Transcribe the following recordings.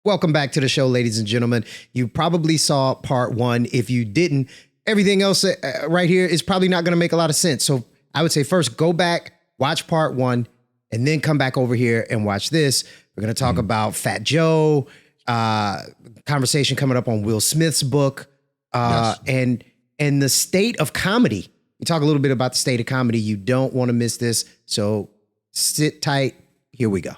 Welcome back to the show, ladies and gentlemen. You probably saw part one. If you didn't, everything else right here is probably not going to make a lot of sense. So I would say first go back, watch part one, and then come back over here and watch this. We're going to talk about Fat Joe, conversation coming up on Will Smith's book, and the state of comedy. We talk a little bit about the state of comedy. You don't want to miss this. So sit tight. Here we go.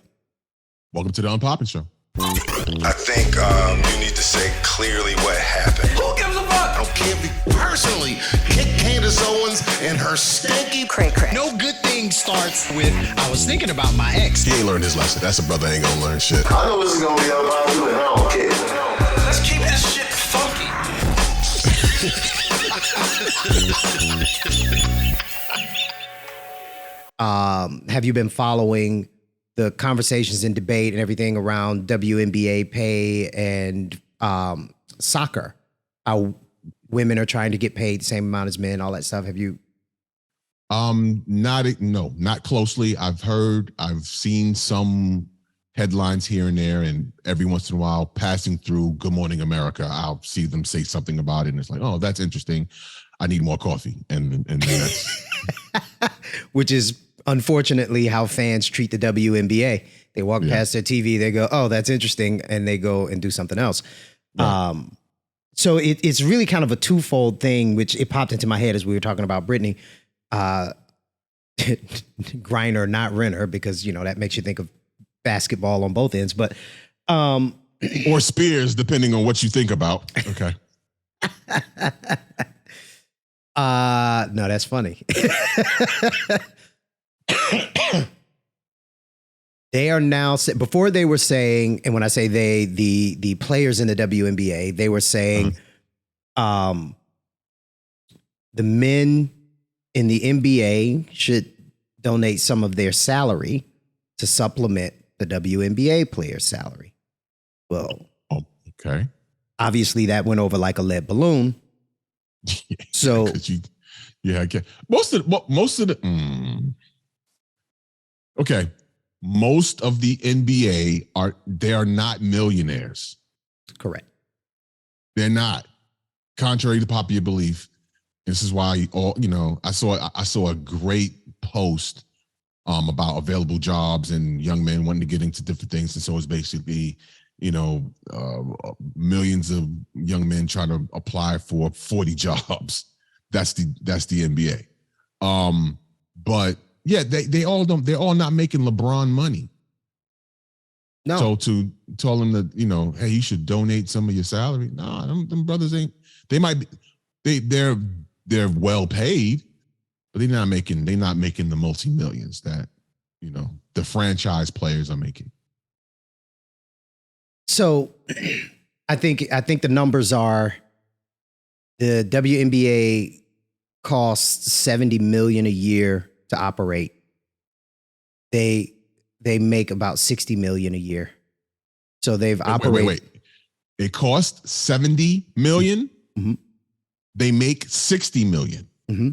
Welcome to the Unpopin Show. I think you need to say clearly what happened. Who gives a fuck? I don't care if you personally kick Candace Owens and her stinky Cray. No good thing starts with, I was thinking about my ex. He ain't learned his lesson. That's a brother ain't gonna learn shit. I know this is gonna be unpopular, and I don't care. Let's keep this shit funky. Have you been following the conversations and debate and everything around WNBA pay and soccer? How women are trying to get paid the same amount as men, all that stuff. Have you? Not closely. I've seen some headlines here and there, and every once in a while, passing through Good Morning America, I'll see them say something about it, and it's like, oh, that's interesting. I need more coffee, and that's which is unfortunately how fans treat the WNBA. They walk past their TV, they go, oh, that's interesting, and they go and do something else. Right. So it's really kind of a twofold thing, which it popped into my head as we were talking about Brittany. Griner, not Renner, because, that makes you think of basketball on both ends. But or Spears, depending on what you think about. Okay. No, that's funny. They are now, before they were saying, and when I say they, the players in the WNBA, they were saying the men in the NBA should donate some of their salary to supplement the WNBA player's salary. Well, okay. Obviously that went over like a lead balloon. So okay. Most of the okay. Most of the NBA are not millionaires. Correct. They're not. Contrary to popular belief. This is why I saw a great post about available jobs and young men wanting to get into different things. And so it's basically, millions of young men trying to apply for 40 jobs. That's the NBA. But yeah, they're all not making LeBron money. No. So to tell them that, hey, you should donate some of your salary. Nah, them brothers ain't. They might be. They're well paid, but they're not making the multi-millions that the franchise players are making. So I think the numbers are the WNBA costs $70 million a year to operate. They make about $60 million a year. So they've operated. Wait. It costs $70 million. Mm-hmm. They make $60 million. Mm-hmm.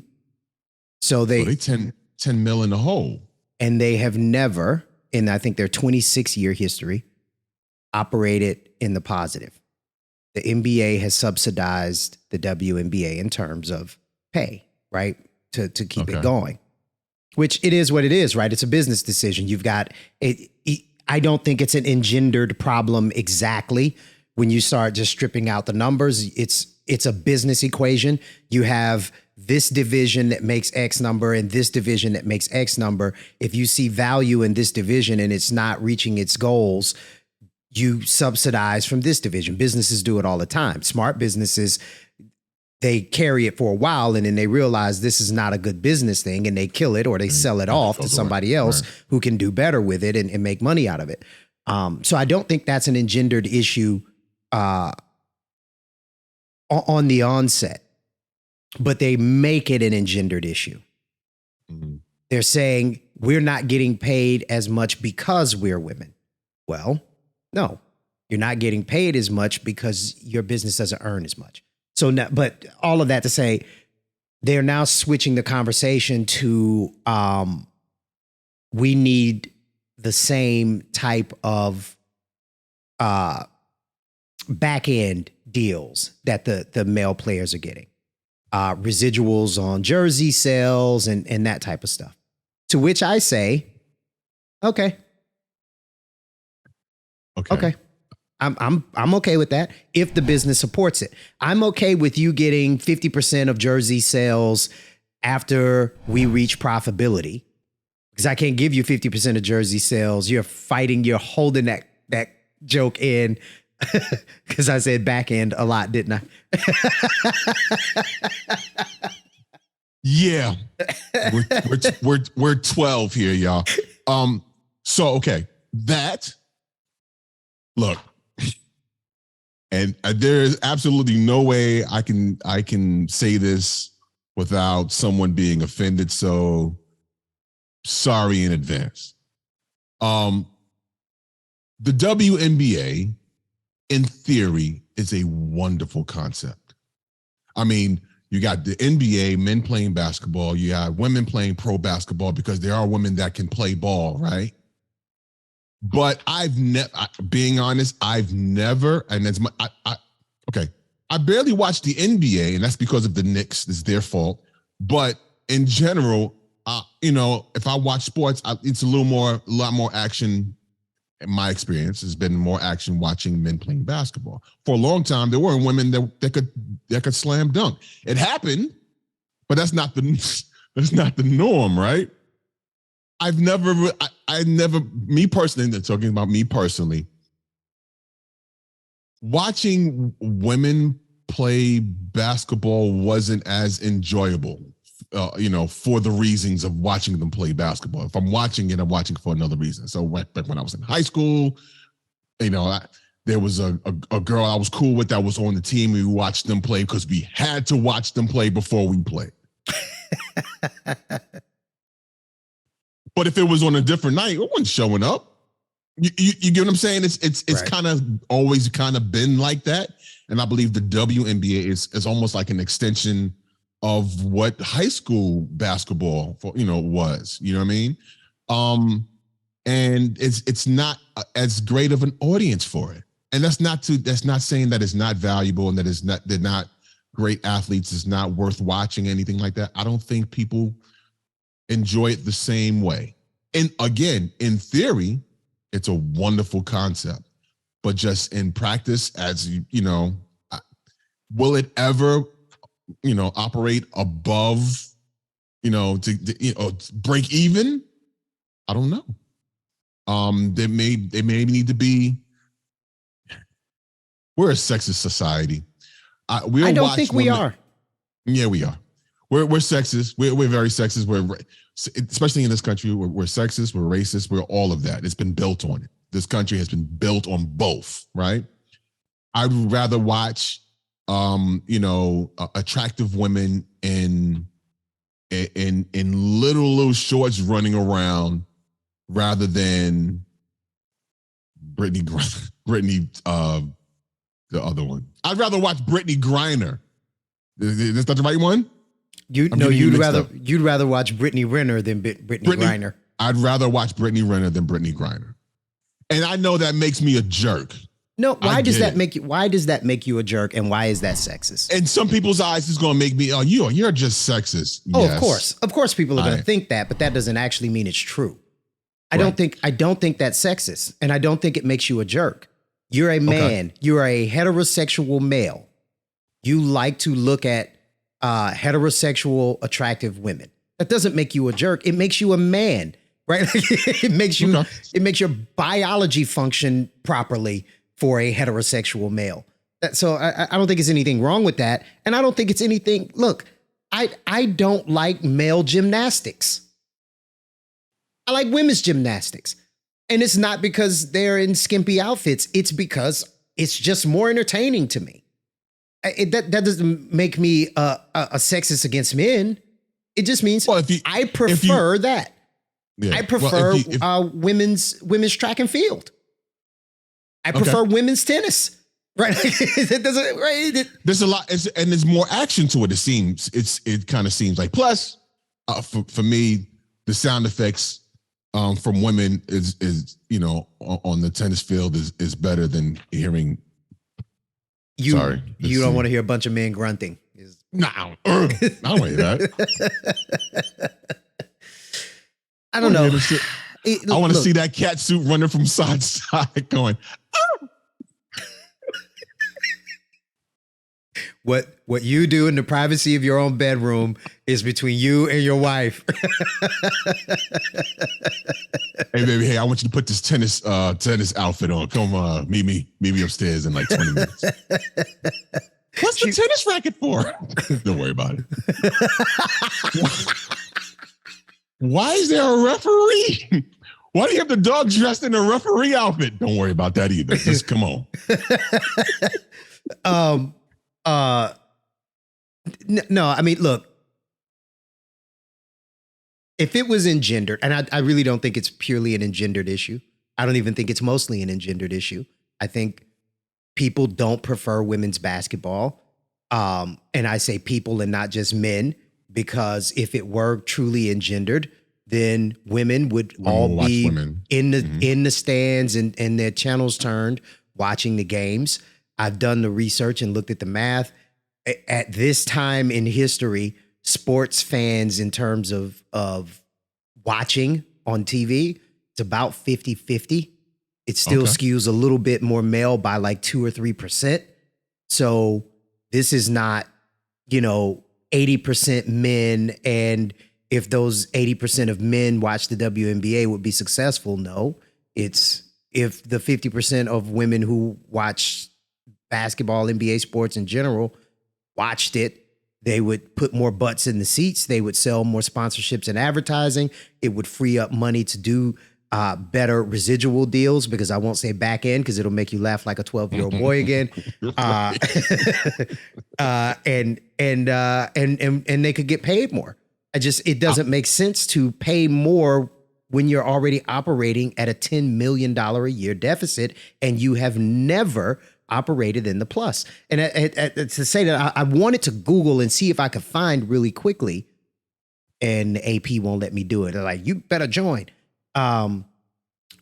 So they 10 mil in the hole. And they have never, in I think their 26-year history, operated in the positive. The NBA has subsidized the WNBA in terms of pay, right? To keep it going. Which it is what it is, right? It's a business decision. You've got it. I don't think it's an engendered problem exactly when you start just stripping out the numbers. It's a business equation. You have this division that makes X number and this division that makes X number. If you see value in this division and it's not reaching its goals, you subsidize from this division. Businesses do it all the time. Smart businesses, they carry it for a while and then they realize this is not a good business thing and they kill it or they sell it off to somebody else who can do better with it and make money out of it. So I don't think that's an engendered issue on the onset, but they make it an engendered issue. Mm-hmm. They're saying we're not getting paid as much because we're women. Well, no, you're not getting paid as much because your business doesn't earn as much. So, now, but all of that to say, they're now switching the conversation to we need the same type of back end deals that the male players are getting, residuals on jersey sales and that type of stuff. To which I say, okay. I'm okay with that if the business supports it. I'm okay with you getting 50% of jersey sales after we reach profitability, because I can't give you 50% of jersey sales. You're holding that joke in because I said back end a lot, didn't I? Yeah, we're 12 here, y'all. So okay, that look, and there is absolutely no way I can say this without someone being offended. So sorry in advance. The WNBA, in theory, is a wonderful concept. I mean, you got the NBA, men playing basketball. You have women playing pro basketball because there are women that can play ball, right? But being honest, I've never, and it's I barely watch the NBA, and that's because of the Knicks. It's their fault. But in general, if I watch sports, it's a lot more action. In my experience, has been more action watching men playing basketball. For a long time, there weren't women that could slam dunk. It happened, but that's not the norm, right? Me personally, talking about me personally, watching women play basketball wasn't as enjoyable, for the reasons of watching them play basketball. If I'm watching it, I'm watching for another reason. So back when I was in high school, there was a girl I was cool with that was on the team. We watched them play because we had to watch them play before we played. But if it was on a different night, it wasn't showing up. You get what I'm saying? It's right. Kind of always kind of been like that. And I believe the WNBA is almost like an extension of what high school basketball was. You know what I mean? And it's not as great of an audience for it. And that's not saying that it's not valuable and that they're not great athletes. It's not worth watching, anything like that. I don't think people enjoy it the same way. And again, in theory, it's a wonderful concept, but just in practice, will it ever, operate above, to break even? I don't know. They may need to be. We're a sexist society. I don't think we are. Yeah, we are. We're sexist. We're very sexist. Especially in this country, we're sexist, we're racist, we're all of that. It's been built on it. This country has been built on both, right? I'd rather watch, attractive women in little shorts running around rather than Brittany, the other one. I'd rather watch Brittany Griner. Is that the right one? You'd rather watch Brittany Renner than Brittany Griner. I'd rather watch Brittany Renner than Brittany Griner. And I know that makes me a jerk. No, why does that make you a jerk, and why is that sexist? In some people's eyes, it's going to make me, you're just sexist. Oh, yes. Of course people are going to think that, but that doesn't actually mean it's true. I don't think that's sexist, and I don't think it makes you a jerk. You're a man. Okay. You're a heterosexual male. You like to look at heterosexual attractive women. That doesn't make you a jerk. It makes you a man, right? It makes your biology function properly for a heterosexual male. So I don't think there's anything wrong with that. And I don't think it's anything. Look, I don't like male gymnastics. I like women's gymnastics. And it's not because they're in skimpy outfits. It's because it's just more entertaining to me. That doesn't make me a sexist against men. It just means I prefer that. Yeah. I prefer women's track and field. I prefer women's tennis. Right? It doesn't. Right? There's a lot, and there's more action to it. It seems. It kind of seems like. Plus, for me, the sound effects from women is on the tennis field is better than hearing Sorry. You don't want to hear a bunch of men grunting. No, I don't want to hear that. I don't know. I want to see that cat suit running from side to side going, What you do in the privacy of your own bedroom is between you and your wife. hey baby, hey, I want you to put this tennis outfit on. Come meet me upstairs in like 20 minutes. What's the tennis racket for? Don't worry about it. Why is there a referee? Why do you have the dog dressed in a referee outfit? Don't worry about that either. Just come on. No, I mean, look, if it was engendered, and I really don't think it's purely an engendered issue. I don't even think it's mostly an engendered issue. I think people don't prefer women's basketball. And I say people and not just men, because if it were truly engendered, then women would all be in the stands and their channels turned watching the games. I've done the research and looked at the math. At this time in history, sports fans in terms of watching on TV, it's about 50-50. It still skews a little bit more male by like 2 or 3%. So this is not, 80% men. And if those 80% of men watch the WNBA would be successful. No, it's if the 50% of women who watch basketball, NBA sports in general, watched it, they would put more butts in the seats. They would sell more sponsorships and advertising. It would free up money to do better residual deals, because I won't say back end because it'll make you laugh like a 12-year-old boy again. And they could get paid more. It doesn't make sense to pay more when you're already operating at a $10 million a year deficit and you have never operated in the plus. And to say that, I wanted to Google and see if I could find really quickly, and the AP won't let me do it. They're like, you better join. I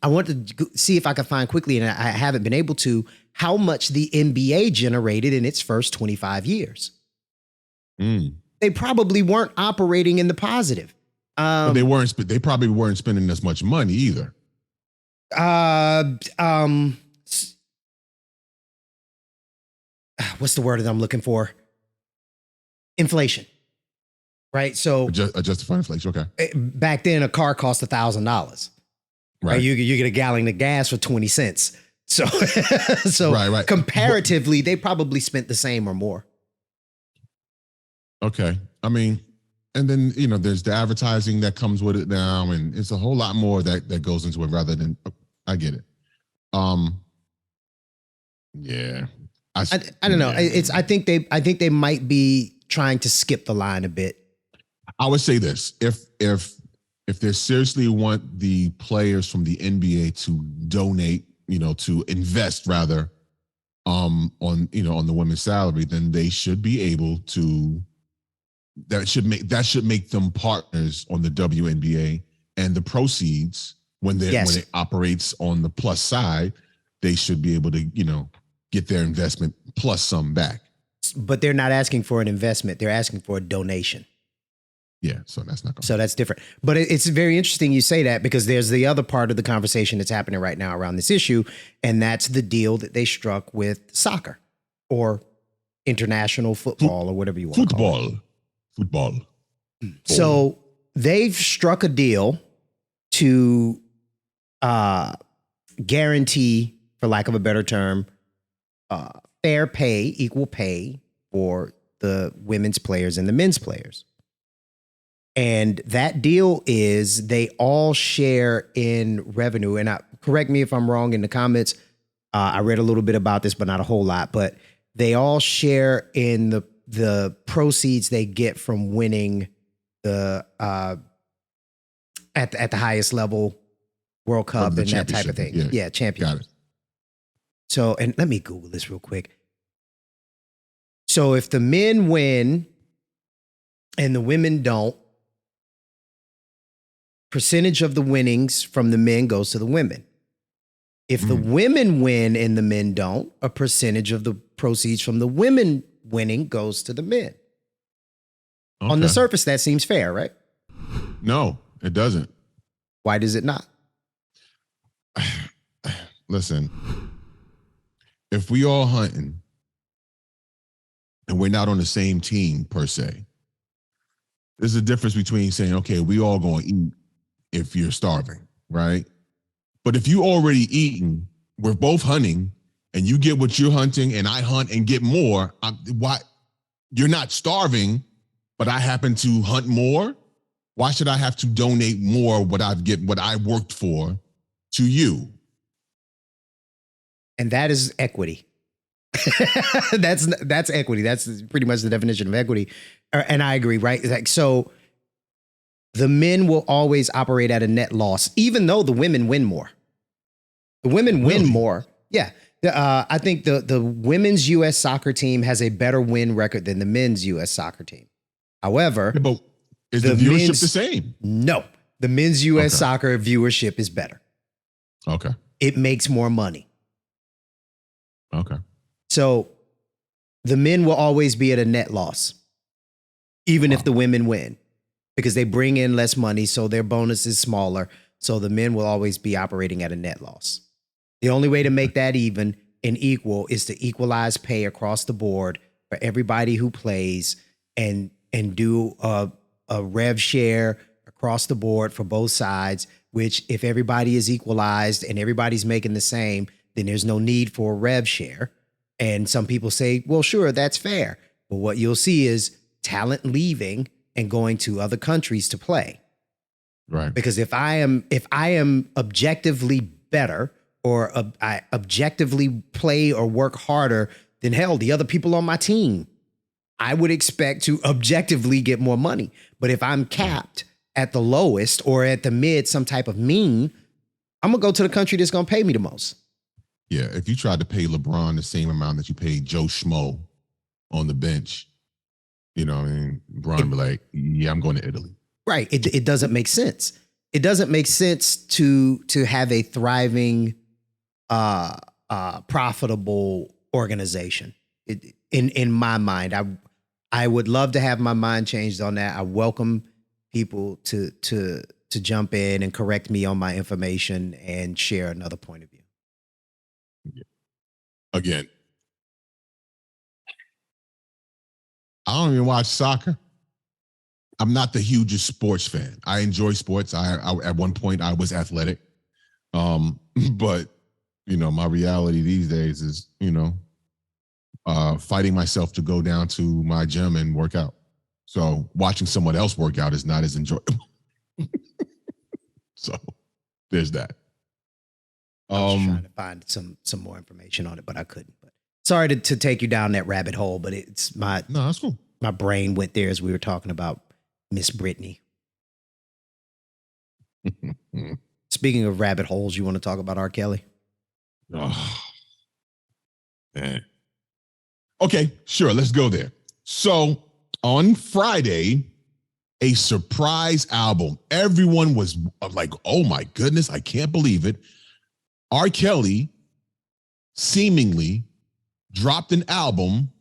wanted to see if I could find quickly, and I haven't been able to, how much the NBA generated in its first 25 years. They probably weren't operating in the positive. But they probably weren't spending as much money either. What's the word that I'm looking for? Inflation, right? So adjusted for inflation. Okay. Back then, a car cost $1,000. Right. You get a gallon of gas for 20 cents. So, right. Comparatively, they probably spent the same or more. Okay. I mean, and then, there's the advertising that comes with it now, and it's a whole lot more that goes into it rather than, I get it. Yeah. I don't know. I think they might be trying to skip the line a bit. I would say this: if they seriously want the players from the NBA to donate, to invest rather, on the women's salary, then they should be able to. That should make them partners on the WNBA, and the proceeds when it operates on the plus side, they should be able to get their investment plus some back. But they're not asking for an investment; they're asking for a donation. Yeah, so that's not. So that's different. But it's very interesting you say that, because there's the other part of the conversation that's happening right now around this issue, and that's the deal that they struck with soccer or international football or whatever you want to call it. Football. So they've struck a deal to guarantee, for lack of a better term, fair pay, equal pay for the women's players and the men's players. And that deal is they all share in revenue. And correct me if I'm wrong in the comments. I read a little bit about this, but not a whole lot. But they all share in the proceeds they get from winning the at the highest level World Cup and that type of thing. Yeah, championship. Got it. So, and let me Google this real quick. So if the men win and the women don't, percentage of the winnings from the men goes to the women. If the women win and the men don't, a percentage of the proceeds from the women winning goes to the men. Okay. On the surface, that seems fair, right? No, it doesn't. Why does it not? Listen, if we all hunting and we're not on the same team per se, there's a difference between saying, okay, we all going to eat if you're starving, right? But if you already eating, we're both hunting, and you get what you're hunting, and I hunt and get more. Why? You're not starving, but I happen to hunt more. Why should I have to donate more what I worked for to you? And that is equity. That's equity. That's pretty much the definition of equity. And I agree, right? Like, so the men will always operate at a net loss, even though the women win more. The women win more. Yeah. I think the women's U.S. soccer team has a better win record than the men's U.S. soccer team. However, Yeah, but is the viewership the same? No. The men's U.S. soccer viewership is better. Okay. It makes more money. Okay. So the men will always be at a net loss, even if the women win, because they bring in less money, so their bonus is smaller. So the men will always be operating at a net loss. The only way to make that even and equal is to equalize pay across the board for everybody who plays and do a rev share across the board for both sides, which if everybody is equalized and everybody's making the same, then there's no need for a rev share. And some people say, well, sure, that's fair. But what you'll see is talent leaving and going to other countries to play. Right. Because if I am objectively better or I objectively play or work harder than hell, the other people on my team, I would expect to objectively get more money. But if I'm capped at the lowest or at the mid, some type of mean, I'm going to go to the country that's going to pay me the most. Yeah, if you tried to pay LeBron the same amount that you paid Joe Schmo on the bench, you know what I mean? LeBron would be like, yeah, I'm going to Italy. Right. It doesn't make sense. It doesn't make sense to have a thriving, profitable organization. In my mind, I would love to have my mind changed on that. I welcome people to jump in and correct me on my information and share another point of view. Again, I don't even watch soccer. I'm not the hugest sports fan. I enjoy sports. I at one point I was athletic, but you know my reality these days is fighting myself to go down to my gym and work out. So watching someone else work out is not as enjoyable. So there's that. I was trying to find some more information on it, but I couldn't. But sorry to take you down that rabbit hole, but it's no, that's cool. My brain went there as we were talking about Miss Brittany. Speaking of rabbit holes, you want to talk about R. Kelly? Oh, man. Okay, sure. Let's go there. So on Friday, a surprise album. Everyone was like, oh my goodness, I can't believe it. R. Kelly seemingly dropped an album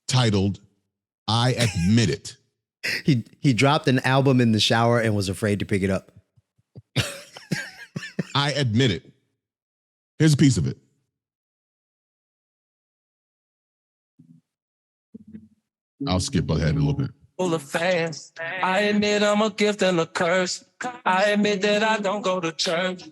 titled I Admit It. He dropped an album in the shower and was afraid to pick it up. I admit it. Here's a piece of it. I'll skip ahead a little bit. Full of fans. I admit I'm a gift and a curse. I admit that I don't go to church.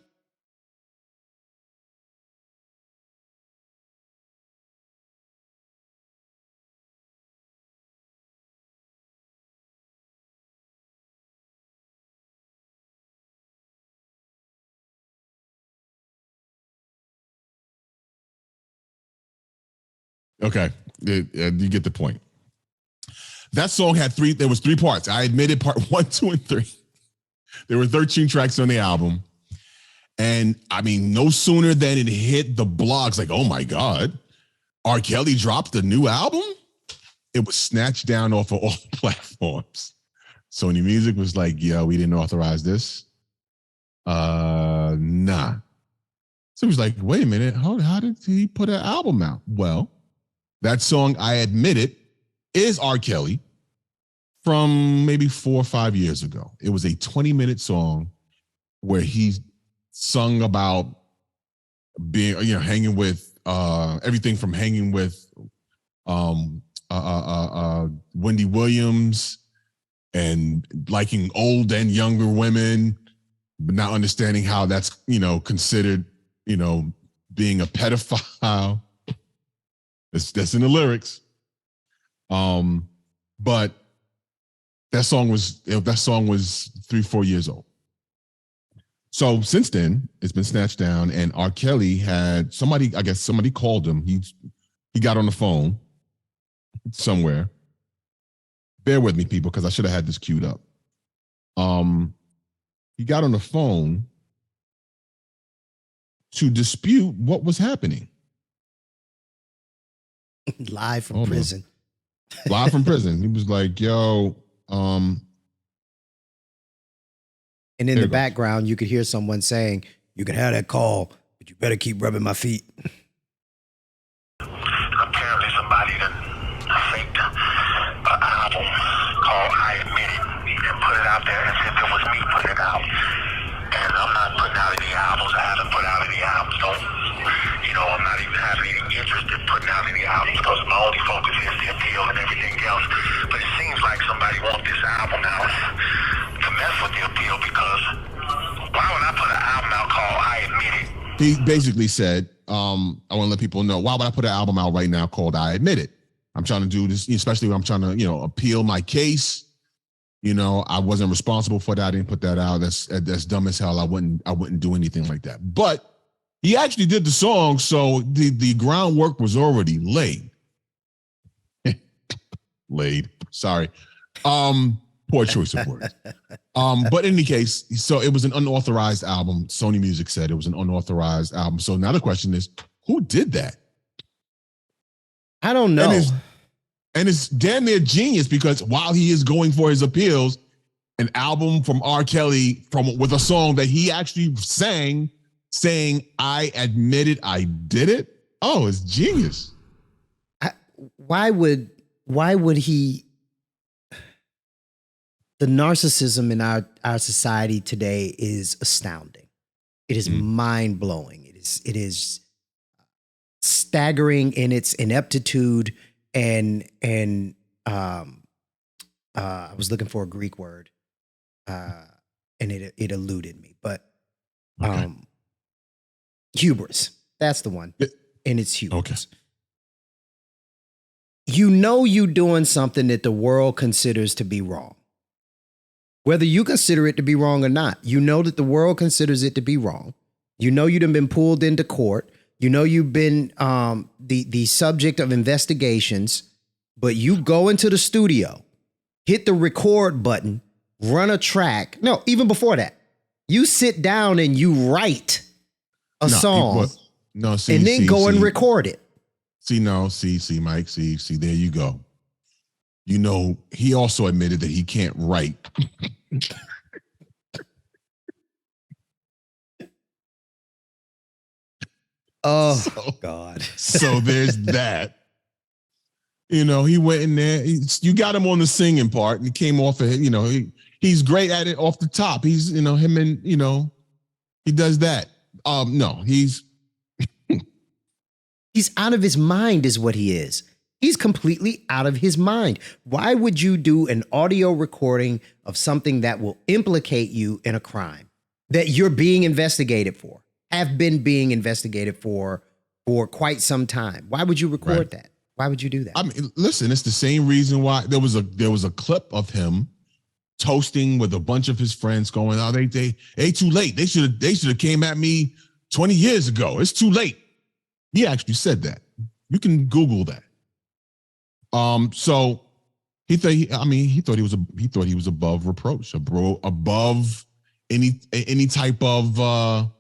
Okay, you get the point. That song had there was three parts. I admitted part 1, 2, and 3. There were 13 tracks on the album. And I mean, no sooner than it hit the blogs, like, oh my God, R. Kelly dropped a new album? It was snatched down off of all platforms. Sony Music was like, yeah, we didn't authorize this. Nah. So he was like, wait a minute, how did he put an album out? Well, that song, I Admit It, is R. Kelly from maybe 4 or 5 years ago. It was a 20-minute song where he sung about being, hanging with everything from hanging with Wendy Williams and liking old and younger women, but not understanding how that's, considered, being a pedophile. That's in the lyrics. But that song was 3-4 years old. So since then, it's been snatched down, and R. Kelly had somebody called him. He got on the phone somewhere. Bear with me, people, because I should have had this queued up. He got on the phone to dispute what was happening. Live from prison. Live from prison. He was like, yo, and in the background, you could hear someone saying, you can have that call, but you better keep rubbing my feet. Apparently somebody done faked an album called I Admit It and put it out there as if it was me putting it out. And I'm not putting out any albums. I haven't put out any albums. I'm not even having any interest in putting out any albums because my only focus is the appeal and everything else. But it seems like somebody wants this album out to mess with the appeal, because why would I put an album out called I Admit It? He basically said, I want to let people know, why would I put an album out right now called I Admit It? I'm trying to do this, especially when I'm trying to, appeal my case. I wasn't responsible for that. I didn't put that out. That's dumb as hell. I wouldn't do anything like that. But he actually did the song, so the groundwork was already laid. Sorry. Poor choice of words. But in any case, so it was an unauthorized album. Sony Music said it was an unauthorized album. So now the question is, who did that? I don't know. And it's damn near genius, because while he is going for his appeals, an album from R. Kelly with a song that he actually sang, saying, I admit it, I did it. Oh, it's genius. Why would he? The narcissism in our society today is astounding. It is mind-blowing. It is staggering in its ineptitude, and I was looking for a Greek word, and it eluded me. But hubris. That's the one. And it's hubris. Okay. You doing something that the world considers to be wrong. Whether you consider it to be wrong or not, that the world considers it to be wrong. You've been pulled into court. You've been the subject of investigations, but you go into the studio, hit the record button, run a track. No, even before that, you sit down and you write a song, and then go and record it. See, Mike, there you go. He also admitted that he can't write. God. So there's that. He went in there. You got him on the singing part, and he came off of it. He's great at it off the top. He's, him and, he does that. No, he's out of his mind is what he is. He's completely out of his mind. Why would you do an audio recording of something that will implicate you in a crime that you're being investigated for, have been being investigated for quite some time? Why would you record that? Why would you do that? I mean, listen, it's the same reason why there was a clip of him toasting with a bunch of his friends going, oh, they too late. They should have came at me 20 years ago. It's too late. He actually said that. You can Google that. So he thought he was above reproach, above any type of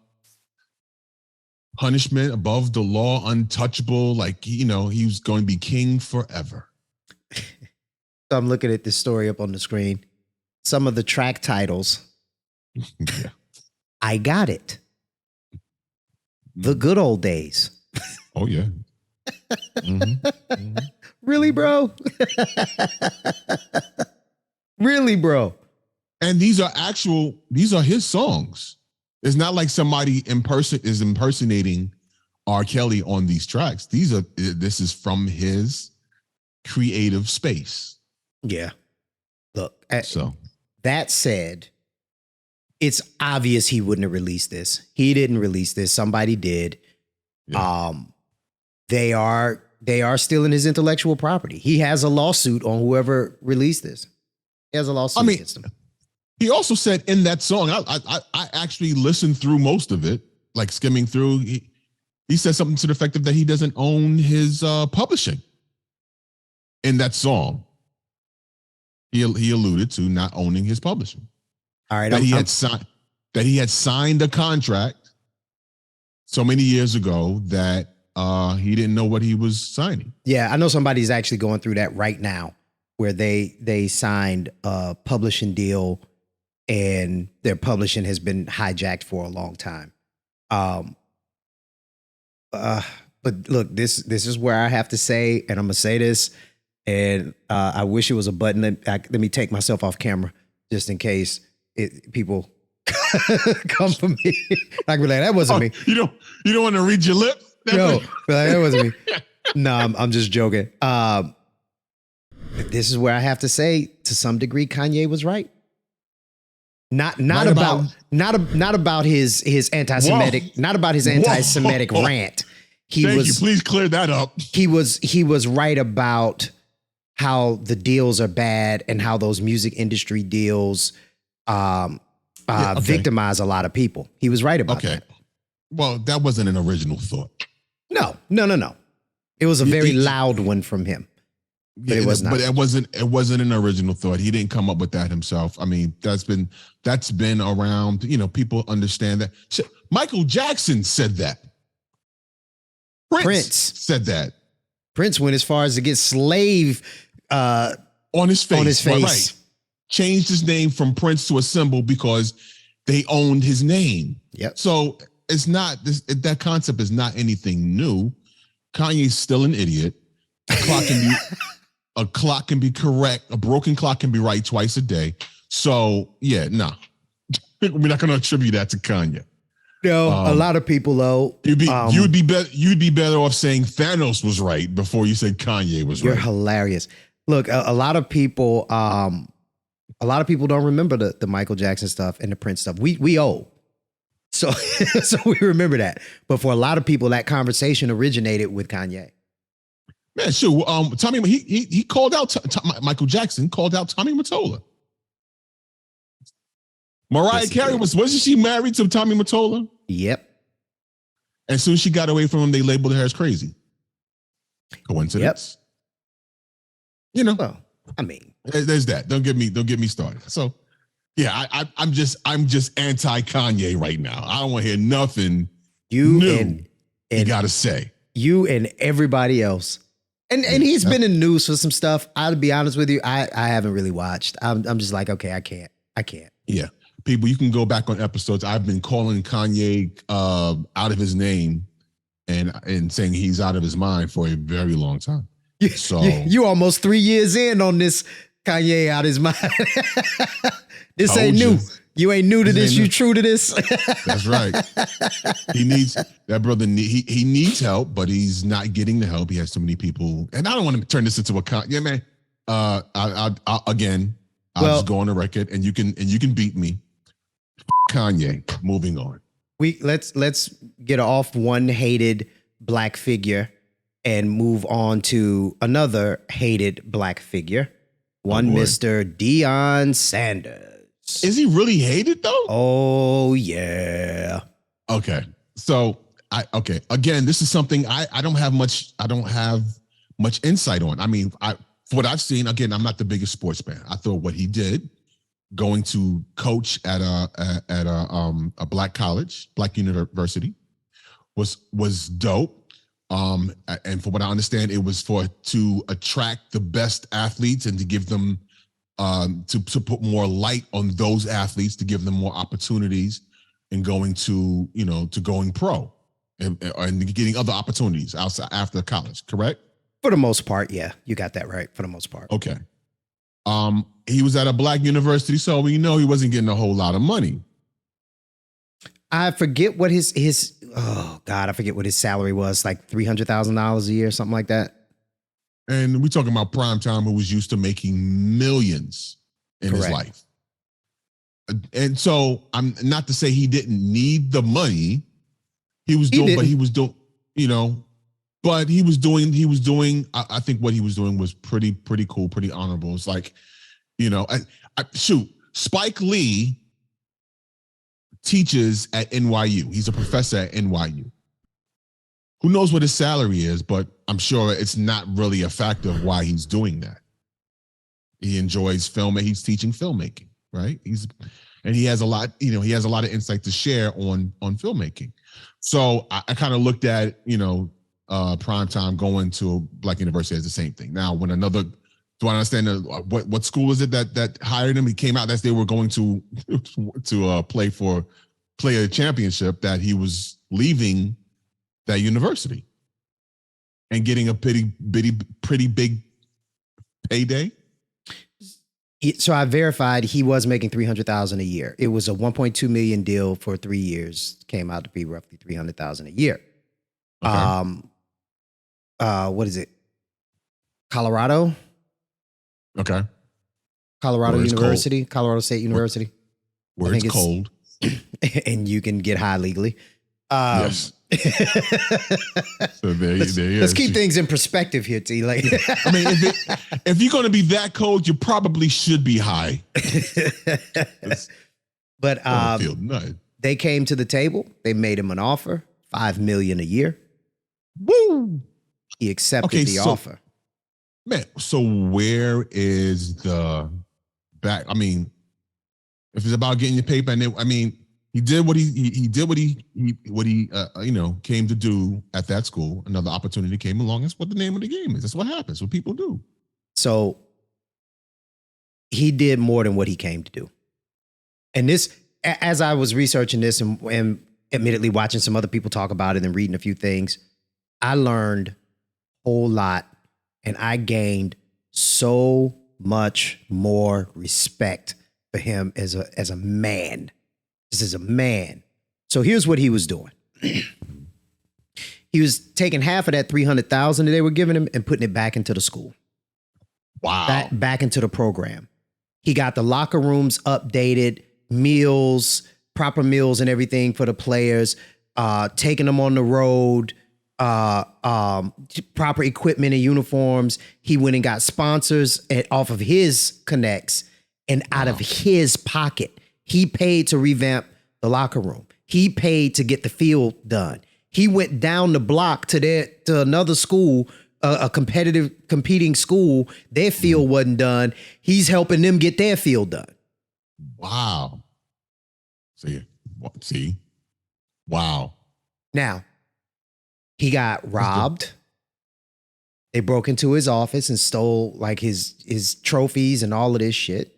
punishment, above the law, untouchable. Like, he was going to be king forever. So I'm looking at this story up on the screen. Some of the track titles. Yeah. I Got It. the good old days. Oh yeah. Really, bro? Really, bro? And these are his songs. It's not like somebody is impersonating R. Kelly on these tracks. This is from his creative space. Yeah. Look, So that said, it's obvious he wouldn't have released this. He didn't release this. Somebody did. yeah. They are stealing his intellectual property. He has a lawsuit on whoever released this. He has a lawsuit against him. He also said in that song, I actually listened through most of it, like skimming through. He said something to the effect of that he doesn't own his publishing in that song. He alluded to not owning his publishing. All right. That he had signed a contract so many years ago that he didn't know what he was signing. Yeah, I know somebody's actually going through that right now, where they signed a publishing deal and their publishing has been hijacked for a long time. But look, this is where I have to say, and I'm gonna say this, and I wish it was a button. Let me take myself off camera just in case people come for me. I can be like, that wasn't me. You don't want to read your lips? No, that wasn't me. No, I'm just joking. This is where I have to say, to some degree, Kanye was right. Not about his anti-Semitic, Whoa. not about his anti-Semitic Whoa. rant. Thank you. Please clear that up. He was right about how the deals are bad and how those music industry deals victimize a lot of people. He was right about that. Well, that wasn't an original thought. No. It was a very loud one from him. But it was not. But it wasn't an original thought. He didn't come up with that himself. I mean, that's been around. People understand that. Michael Jackson said that. Prince said that. Prince went as far as to get slave on his face. Right. Changed his name from Prince to a symbol because they owned his name. Yep. So it's not that concept is not anything new. Kanye's still an idiot. A clock can be correct. A broken clock can be right twice a day. So yeah, no, we're not going to attribute that to Kanye. No, a lot of people though. You'd be better off saying Thanos was right before you said Kanye was right. You're hilarious. Look, a lot of people don't remember the Michael Jackson stuff and the Prince stuff. We owe. So we remember that. But for a lot of people, that conversation originated with Kanye. Man, sure. Tommy, he called out Michael Jackson called out Tommy Mottola. Mariah Carey wasn't she married to Tommy Mottola? Yep. As soon as she got away from him, they labeled her as crazy. Coincidence? Yep. Well, I mean, there's that. Don't get me started. So, yeah, I'm just anti-Kanye right now. I don't want to hear nothing new you got to say. You and everybody else. And he's been in the news for some stuff. I'll be honest with you, I haven't really watched. I'm just like, okay, I can't. Yeah. People, you can go back on episodes. I've been calling Kanye out of his name and saying he's out of his mind for a very long time. So you almost 3 years in on this Kanye out his mind. This ain't new. You ain't new to this. You true to this. That's right. He needs that brother. He needs help, but he's not getting the help. He has too many people, and I don't want to turn this into a yeah, man. I'll just go on the record, and you can beat me. Kanye. Moving on. Let's get off one hated black figure and move on to another hated black figure. One Mr. Deion Sanders. Is he really hated though? Oh yeah. Okay. So again, this is something I don't have much insight on. I mean, for what I've seen, again, I'm not the biggest sports fan. I thought what he did, going to coach at a black college, black university, was dope. And from what I understand, it was to attract the best athletes and to give them to put more light on those athletes, to give them more opportunities in going to going pro. and getting other opportunities outside after college, correct? For the most part, yeah. You got that right, for the most part. Okay. He was at a black university, so we know he wasn't getting a whole lot of money. I forget what his I forget what his salary was, like $300,000 a year, something like that. And we're talking about Primetime, who was used to making millions in his life. And so I'm not to say he didn't need the money. He was doing, I think what he was doing was pretty cool, pretty honorable. It's like, Spike Lee teaches at NYU. He's a professor at NYU. Who knows what his salary is, but I'm sure it's not really a factor of why he's doing that. He enjoys film and he's teaching filmmaking, right? He has a lot, he has a lot of insight to share on filmmaking. So I kind of looked at, Primetime going to a black university as the same thing. Now, do I understand what school is it that hired him? He came out that they were going to play a championship, that he was leaving that university and getting a pretty big payday. So I verified he was making $300,000 a year. It was a $1.2 million deal for 3 years. Came out to be roughly $300,000 a year. Okay. What is it? Colorado? Okay. Colorado University, cold. Colorado State University. Where it's cold. And you can get high legally. Yes. So let's keep things in perspective here, T. Like, I mean, if you're going to be that cold, you probably should be high. But they came to the table. They made him an offer, $5 million a year. Woo! He accepted the offer. Man, so where is the back? I mean, if it's about getting your paper, he did what he came to do at that school. Another opportunity came along. That's what the name of the game is. That's what happens. What people do. So he did more than what he came to do. And this, as I was researching this and admittedly watching some other people talk about it and reading a few things, I learned a whole lot, and I gained so much more respect for him as a man. This is a man. So here's what he was doing. He was taking half of that $300,000 that they were giving him and putting it back into the school. Wow. Back into the program. He got the locker rooms updated, meals, proper meals and everything for the players, taking them on the road, proper equipment and uniforms. He went and got sponsors off of his connects and out of his pocket. He paid to revamp the locker room. He paid to get the field done. He went down the block to another school, a competing school. Their field wasn't done. He's helping them get their field done. Wow. See? Wow. Now, he got robbed. They broke into his office and stole like his trophies and all of this shit.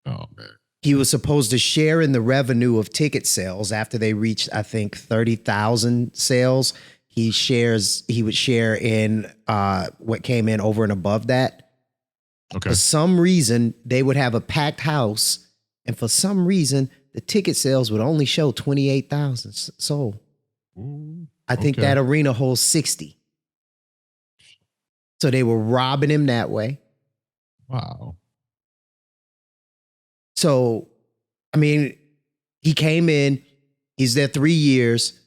Oh, man. He was supposed to share in the revenue of ticket sales after they reached, I think, 30,000 sales. He would share in what came in over and above that. Okay. For some reason, they would have a packed house, and for some reason, the ticket sales would only show 28,000 sold. Ooh, I think that arena holds 60. So they were robbing him that way. Wow. So, I mean, he came in, he's there 3 years.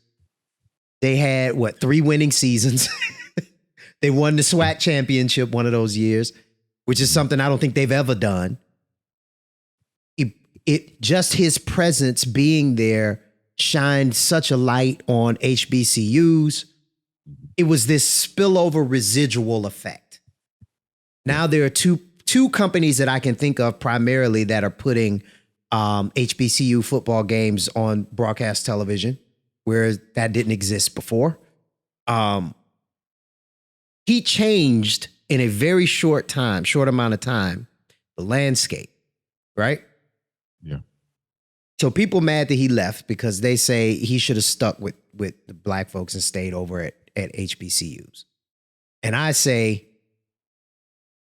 They had, 3 winning seasons. They won the SWAC championship one of those years, which is something I don't think they've ever done. Just his presence being there shined such a light on HBCUs. It was this spillover residual effect. Now there are two companies that I can think of primarily that are putting HBCU football games on broadcast television, whereas that didn't exist before. He changed in a very short amount of time, the landscape, right? Yeah. So people mad that he left because they say he should have stuck with the black folks and stayed over at HBCUs. And I say,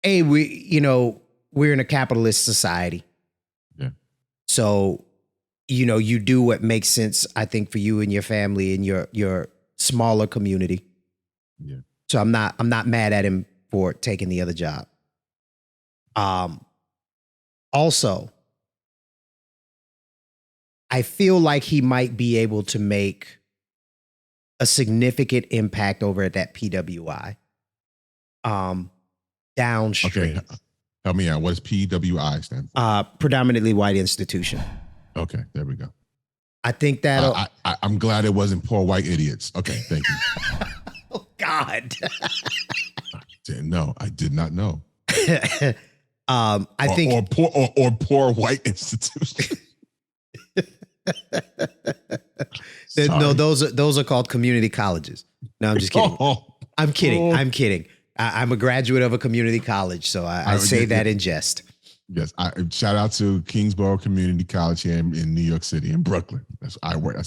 hey, we're in a capitalist society. Yeah. So, you do what makes sense, I think, for you and your family and your smaller community. Yeah. So I'm not mad at him for taking the other job. Also, I feel like he might be able to make a significant impact over at that PWI. Downstream. Okay. Help me out. What does PWI stand for? Predominantly white institution. Okay, there we go. I think that'll. I'm glad it wasn't poor white idiots. Okay, thank you. Oh God. No, I did not know. I think or poor white institution. No, those are called community colleges. No, I'm just kidding. I'm kidding. I'm kidding. I'm a graduate of a community college, so I say that in jest. Yes, shout out to Kingsborough Community College here in New York City, in Brooklyn. That's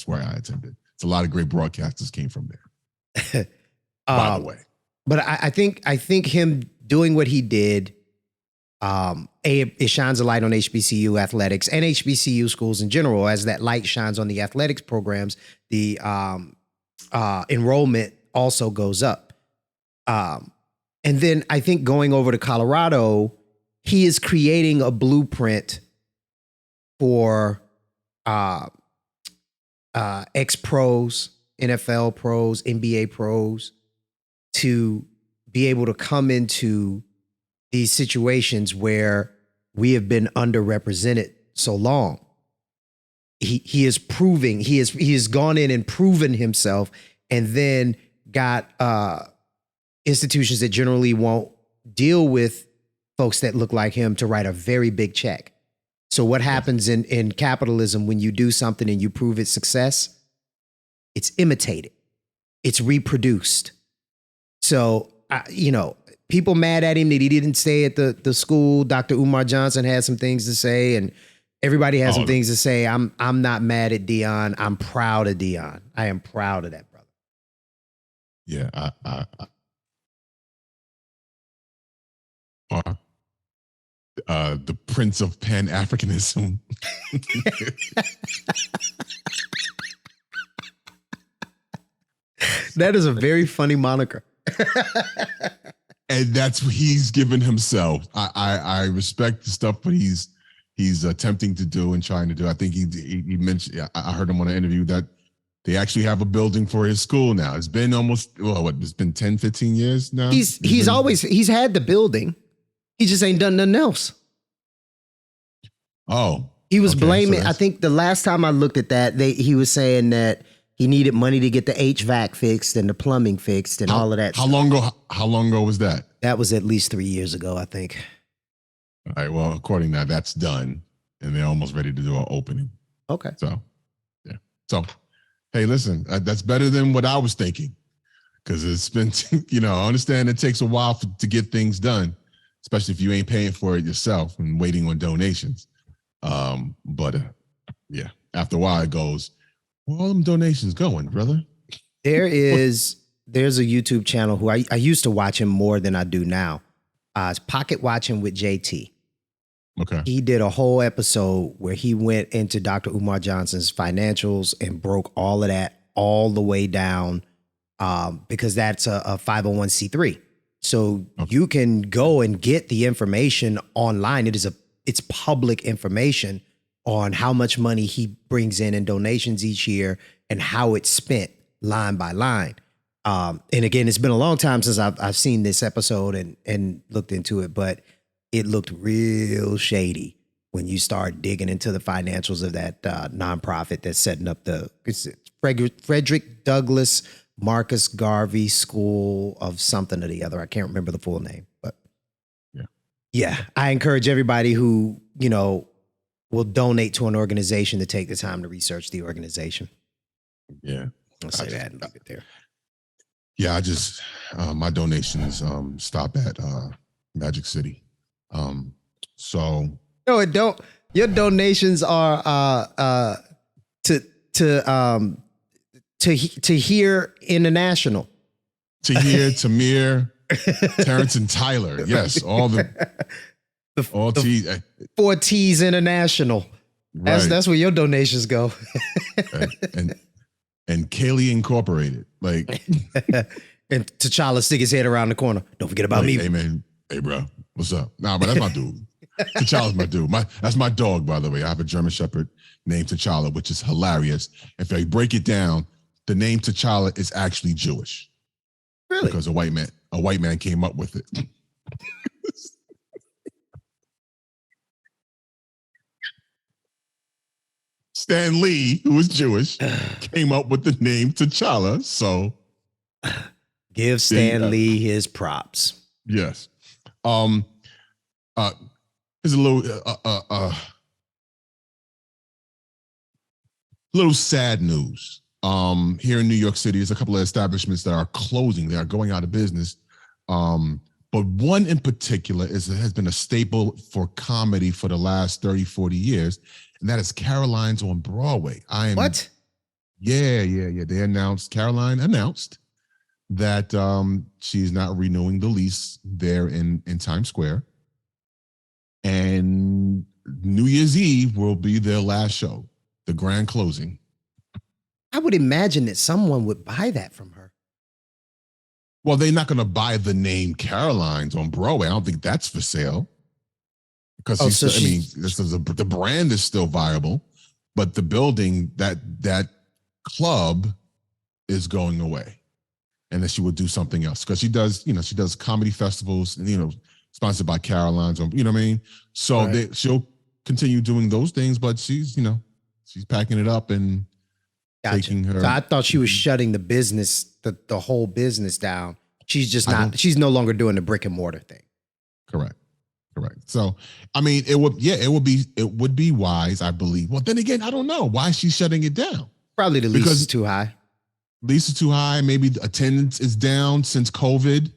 where I attended. It's a lot of great broadcasters came from there. By the way, but I think him doing what he did, it shines a light on HBCU athletics and HBCU schools in general. As that light shines on the athletics programs, the enrollment also goes up. And then I think going over to Colorado, he is creating a blueprint for ex-pros, NFL pros, NBA pros to be able to come into these situations where we have been underrepresented so long. He is proving, he has gone in and proven himself, and then got institutions that generally won't deal with folks that look like him to write a very big check. So what happens in capitalism when you do something and you prove its success? It's imitated. It's reproduced. So, people mad at him that he didn't stay at the school. Dr. Umar Johnson had some things to say, and everybody has some things to say. I'm not mad at Deion. I'm proud of Deion. I am proud of that brother. Yeah, the Prince of Pan-Africanism. That is a very funny moniker. And that's what he's given himself. I respect the stuff, but he's attempting to do and trying to do. I think he mentioned, I heard him on an interview that they actually have a building for his school now. It's been almost, it's been 10, 15 years now? He's had the building. He just ain't done nothing else. Oh. He was blaming, I think the last time I looked at that, he was saying that he needed money to get the HVAC fixed and the plumbing fixed and all of that. How long ago was that? That was at least 3 years ago, I think. All right, well, according to that, that's done. And they're almost ready to do an opening. Okay. So, yeah. So, hey, listen, that's better than what I was thinking. Because it's been, I understand it takes a while to get things done, especially if you ain't paying for it yourself and waiting on donations. But after a while it goes, where all them donations going, brother? There's a YouTube channel who I used to watch him more than I do now. It's Pocket Watching with JT. Okay. He did a whole episode where he went into Dr. Umar Johnson's financials and broke all of that all the way down, because that's a 501c3. So you can go and get the information online. It's public information on how much money he brings in donations each year and how it's spent line by line. And again, it's been a long time since I've seen this episode and looked into it, but it looked real shady when you start digging into the financials of that nonprofit that's setting up it's Frederick Douglass Marcus Garvey School of something or the other. I can't remember the full name, but yeah, I encourage everybody who, will donate to an organization to take the time to research the organization. Yeah. I'll say that and leave it there. Yeah, I just, my donations stop at Magic City. So. No, it don't. Your donations are to hear international. To hear Tamir, Terrence, and Tyler. Yes, all T's. 4 T's International. Right. That's where your donations go. and Kaylee Incorporated. Like and T'Challa stick his head around the corner. Don't forget about me. Hey man, hey bro, what's up? Nah, but that's my dude. T'Challa's my dude. That's my dog, by the way. I have a German Shepherd named T'Challa, which is hilarious. If I break it down, the name T'Challa is actually Jewish. Really? Because a white man came up with it. Stan Lee, who is Jewish, came up with the name T'Challa. So give Stan Lee his props. Yes. Here's a little sad news. Here in New York City, there's a couple of establishments that are closing. They are going out of business. But one in particular has been a staple for comedy for the last 30, 40 years. And that is Caroline's on Broadway. What? Yeah. Caroline announced that she's not renewing the lease there in Times Square. And New Year's Eve will be their last show, the grand closing. I would imagine that someone would buy that from her. Well, they're not going to buy the name Caroline's on Broadway. I don't think that's for sale. Because the brand is still viable, but the building, that club is going away. And then she would do something else. Because she does comedy festivals, sponsored by Caroline's, you know what I mean? So right. She'll continue doing those things, but she's packing it up and taking her. So I thought she was shutting the business, the whole business down. She's just not, she's no longer doing the brick and mortar thing. Correct. So, I mean, it would be wise, I believe. Well, then again, I don't know why she's shutting it down. Probably the lease is too high. Lease is too high. Maybe the attendance is down since COVID,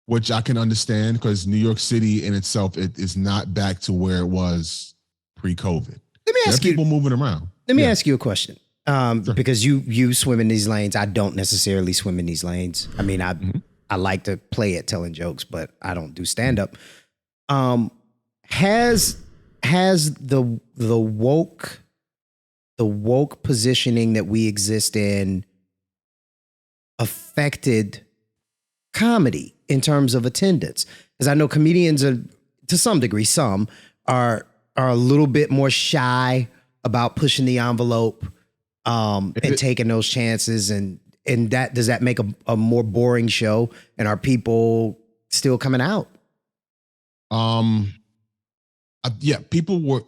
which I can understand because New York City in itself, it is not back to where it was pre-COVID. Let me ask you, people moving around. Let me ask you a question. Sure. Because you swim in these lanes. I don't necessarily swim in these lanes. I mean, I like to play at telling jokes, but I don't do stand-up. Has the woke positioning that we exist in affected comedy in terms of attendance? Because I know comedians are, to some degree, some are a little bit more shy about pushing the envelope and taking those chances, and that does that make a more boring show? And are people still coming out? Yeah, people were,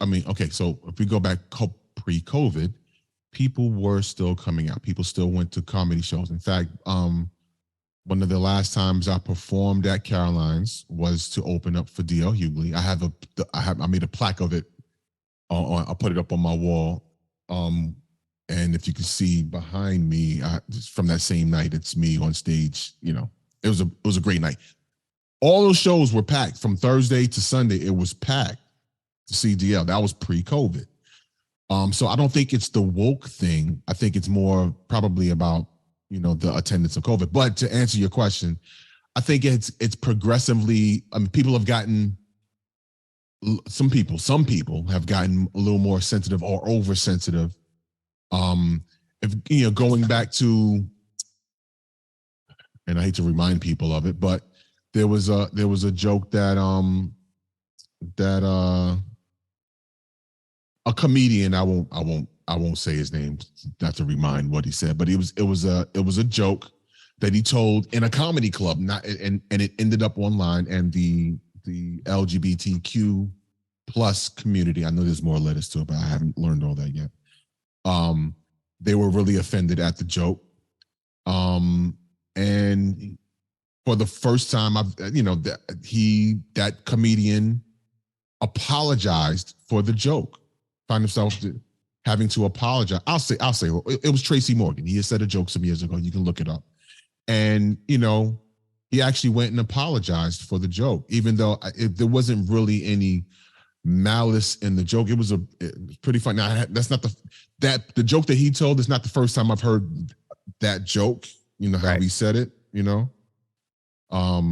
so if we go back pre-COVID, people were still coming out. People still went to comedy shows. In fact, one of the last times I performed at Caroline's was to open up for D.L. Hughley. I made a plaque of it. I put it up on my wall. And if you can see behind me, from that same night, it's me on stage. It was a great night. All those shows were packed from Thursday to Sunday. It was packed to see DL. That was pre-COVID. So I don't think it's the woke thing. I think it's more probably about, the attendance of COVID. But to answer your question, I think it's progressively, people have gotten, some people have gotten a little more sensitive or oversensitive. If going back to, and I hate to remind people of it, but there was a joke that a comedian, I won't say his name, not to remind what he said, but it was a joke that he told in a comedy club, and it ended up online, and the LGBTQ plus community, I know there's more letters to it, but I haven't learned all that yet. They were really offended at the joke. And for the first time, that comedian apologized for the joke. Found himself having to apologize. I'll say, it was Tracy Morgan. He had said a joke some years ago. You can look it up. And, he actually went and apologized for the joke, even though there wasn't really any malice in the joke. It was pretty funny. Now, that's not the joke that he told is not the first time I've heard that joke. You know how he said it. You know, I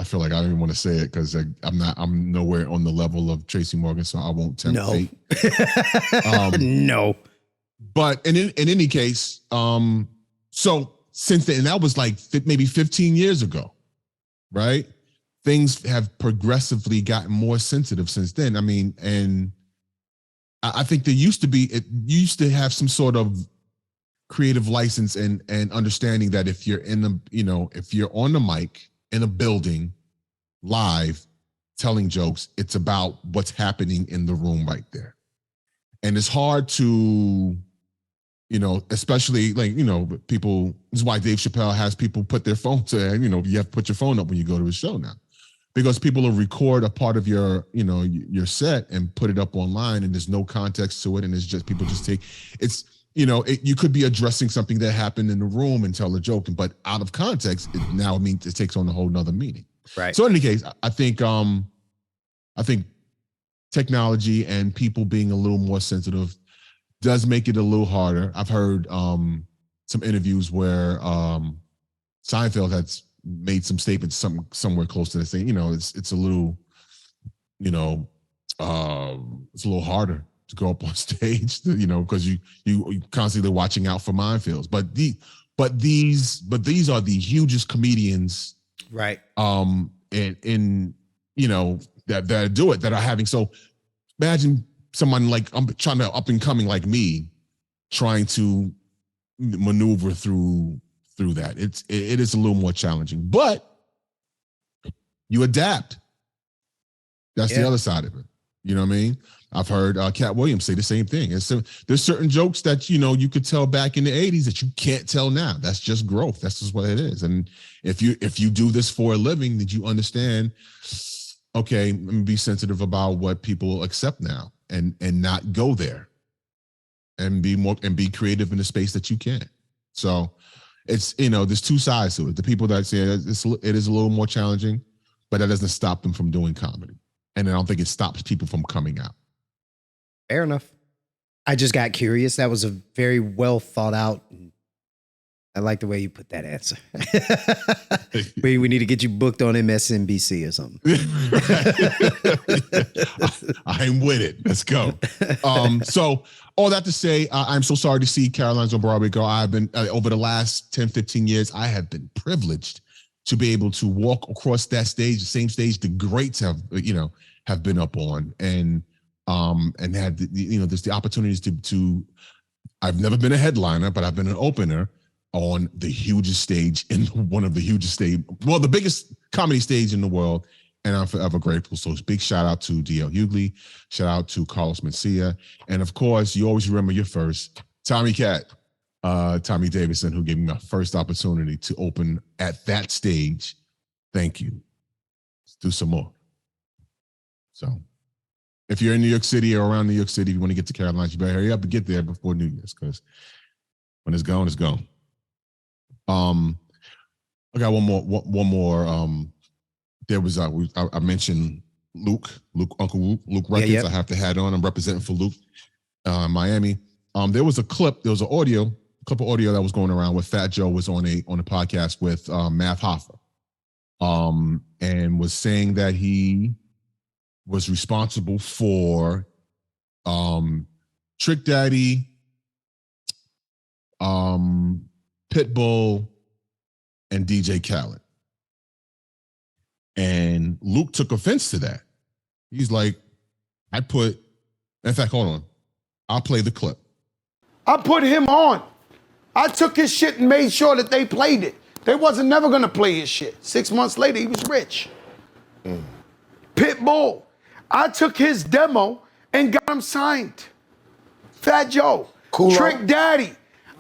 feel like I don't even want to say it because I'm nowhere on the level of Tracy Morgan, so I won't tempt fate. No. But in any case, so since then, and that was like maybe 15 years ago, right? Things have progressively gotten more sensitive since then. I mean, and I think you used to have some sort of creative license and understanding that if you're if you're on the mic in a building live telling jokes, it's about what's happening in the room right there. And it's hard to, especially people, this is why Dave Chappelle has people put their phone to, you have to put your phone up when you go to a show now. Because people will record a part of your set and put it up online, and there's no context to it, and it's just people just take it's. You could be addressing something that happened in the room and tell a joke, but out of context, it takes on a whole nother meaning. Right. So in any case, I think technology and people being a little more sensitive does make it a little harder. I've heard some interviews where Seinfeld has made some statements somewhere close to the same. It's a little, it's a little harder to go up on stage, because you constantly watching out for minefields. But these are the hugest comedians, right? That do it, that are having. So imagine someone like I'm trying to up and coming like me, trying to maneuver through that. It is a little more challenging, but you adapt. That's the other side of it. You know what I mean? I've heard Cat Williams say the same thing. There's certain jokes that, you could tell back in the 80s that you can't tell now. That's just growth. That's just what it is. And if you do this for a living, then you understand, okay, let me be sensitive about what people accept now and not go there and be creative in the space that you can. So it's, there's two sides to it. The people that say it is a little more challenging, but that doesn't stop them from doing comedy. And I don't think it stops people from coming out. Fair enough. I just got curious. That was a very well thought out. I like the way you put that answer. we need to get you booked on MSNBC or something. I'm with it. Let's go. So all that to say, I'm so sorry to see Caroline's on Broadway go. I've been over the last 10, 15 years, I have been privileged to be able to walk across that stage, the same stage the greats have been up on, and had there's the opportunities to I've never been a headliner, but I've been an opener on the hugest stage in one of the hugest the biggest comedy stage in the world, and I'm forever grateful. So big shout out to D.L. Hughley, shout out to Carlos Mencia, and of course you always remember your first, Tommy Davidson, who gave me my first opportunity to open at that stage. Thank you. Let's do some more. So if you're in New York City or around New York City, if you want to get to Carolinas, you better hurry up and get there before New Year's, because when it's gone, it's gone. I got one more. There was I mentioned Uncle Luke Records. Yeah. I have the hat on. I'm representing for Luke, Miami. There was a clip. There was a clip of audio that was going around where Fat Joe was on a podcast with Math Hoffa, and was saying that he was responsible for Trick Daddy, Pitbull, and DJ Khaled. And Luke took offense to that. He's like, in fact, hold on. I'll play the clip. I put him on. I took his shit and made sure that they played it. They wasn't never gonna play his shit. 6 months later, he was rich. Pitbull, I took his demo and got him signed. Fat Joe, Cool. Trick Daddy,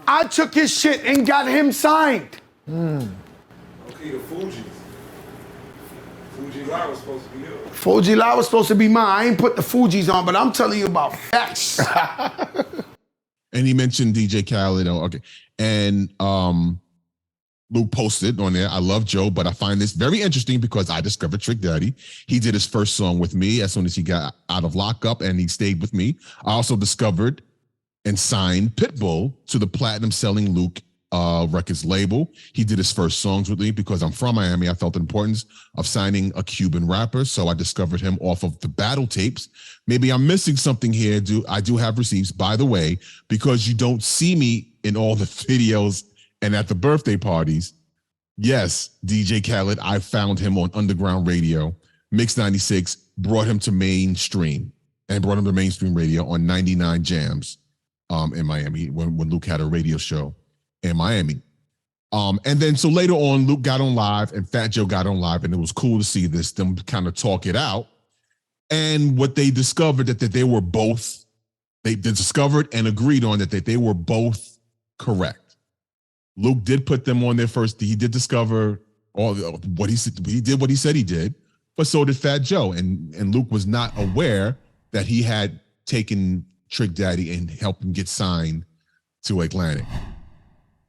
I took his shit and got him signed. Okay, the Fugees. Fuji Lie was supposed to be yours. Fuji Lie was supposed to be mine. I ain't put the Fugees on, but I'm telling you about facts. And he mentioned DJ Khaled. Okay. And Luke posted on there, I love Joe, but I find this very interesting because I discovered Trick Daddy. He did his first song with me as soon as he got out of lockup, and he stayed with me. I also discovered and signed Pitbull to the platinum-selling Luke Records label. He did his first songs with me because I'm from Miami. I felt the importance of signing a Cuban rapper, so I discovered him off of the battle tapes. Maybe I'm missing something here. I do have receipts, by the way, because you don't see me in all the videos and at the birthday parties. Yes, DJ Khaled, I found him on underground radio. Mix 96 brought him to mainstream radio on 99 Jams in Miami when Luke had a radio show in Miami. And then so later on, Luke got on live and Fat Joe got on live, and it was cool to see them kind of talk it out. And what they discovered that they were both, they discovered and agreed on that they were both correct. Luke did put them on their first. He did discover what he said. He did what he said he did, but so did Fat Joe. And Luke was not aware that he had taken Trick Daddy and helped him get signed to Atlantic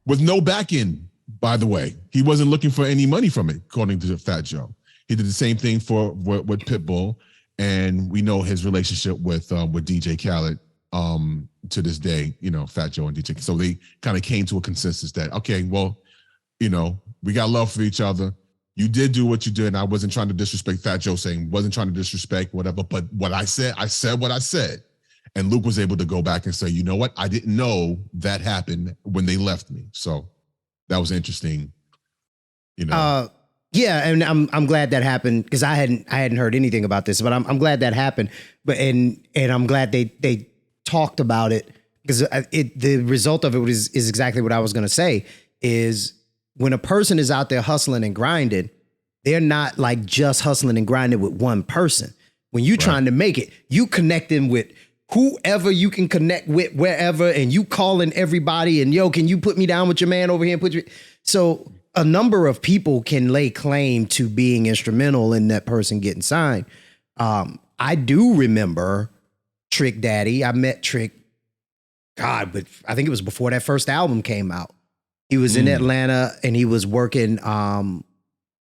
with no back end. By the way, he wasn't looking for any money from it, according to Fat Joe. He did the same thing with Pitbull, and we know his relationship with DJ Khaled. To this day, Fat Joe and DJ. So they kind of came to a consensus that, okay, well, we got love for each other. You did do what you did. And I wasn't trying to disrespect Fat Joe, saying wasn't trying to disrespect whatever. But what I said what I said. And Luke was able to go back and say, you know what? I didn't know that happened when they left me. So that was interesting. Yeah, and I'm glad that happened because I hadn't heard anything about this, but I'm glad that happened. But and I'm glad they talked about it because the result of it is exactly what I was going to say is when a person is out there hustling and grinding, they're not like just hustling and grinding with one person. When you're trying to make it, you connecting with whoever you can connect with wherever, and you calling everybody and can you put me down with your man over here? So a number of people can lay claim to being instrumental in that person getting signed. I do remember Trick Daddy. I met Trick, but I think it was before that first album came out. He was in Atlanta and he was working Nah. I'm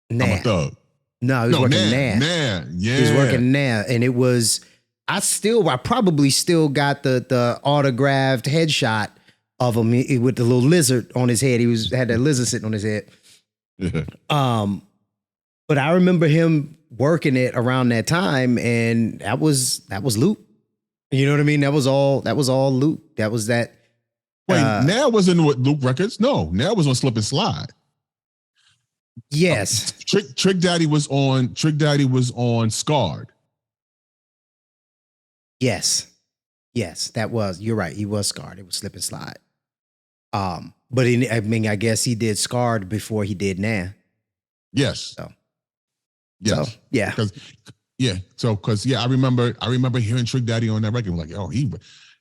a Thug. No, he was working Nah. Nah. Yeah. He was working Nah. And it was, I probably still got the autographed headshot of him with the little lizard on his head. He had that lizard sitting on his head. Yeah. But I remember him working it around that time, and that was Luke. You know what I mean? That was all Luke. That was that. Wait, Now wasn't what Luke Records? No, Now was on Slip and Slide. Yes. Trick Daddy was on Scarred. Yes, that was. You're right. He was Scarred. It was Slip and Slide. But I guess he did Scarred before he did Nah. Yes. So. Yes. So, yeah. Because I remember hearing Trick Daddy on that record. Like,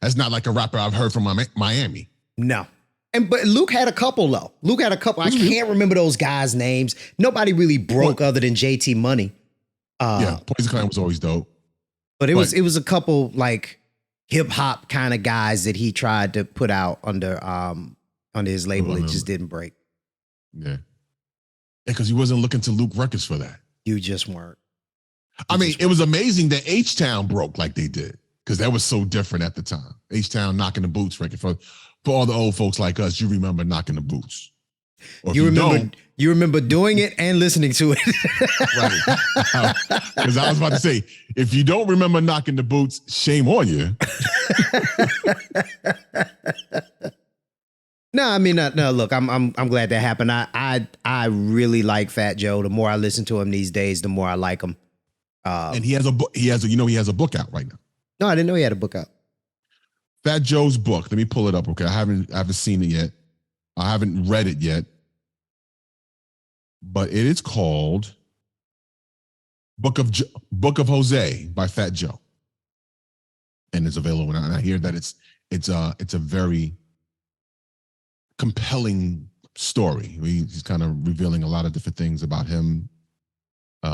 that's not like a rapper I've heard from Miami. No. But Luke had a couple though. I can't remember those guys' names. Nobody really broke other than JT Money. Poison Clan was always dope. But it was a couple like hip hop kind of guys that he tried to put out under his label. It just didn't break. Yeah. Because he wasn't looking to Luke Records for that. You just weren't. It was amazing that H-Town broke like they did, because that was so different at the time. H-Town Knocking the Boots record. For all the old folks like us, you remember Knocking the Boots. You remember doing it and listening to it. Right. Because I was about to say, if you don't remember Knocking the Boots, shame on you. No, look, I'm glad that happened. I really like Fat Joe. The more I listen to him these days, the more I like him. And he has a book. He has a book out right now. No, I didn't know he had a book out. Fat Joe's book. Let me pull it up. Okay, I haven't seen it yet. I haven't read it yet. But it is called Book of Jose by Fat Joe, and it's available now. And I hear that it's a very compelling story. He's kind of revealing a lot of different things about him,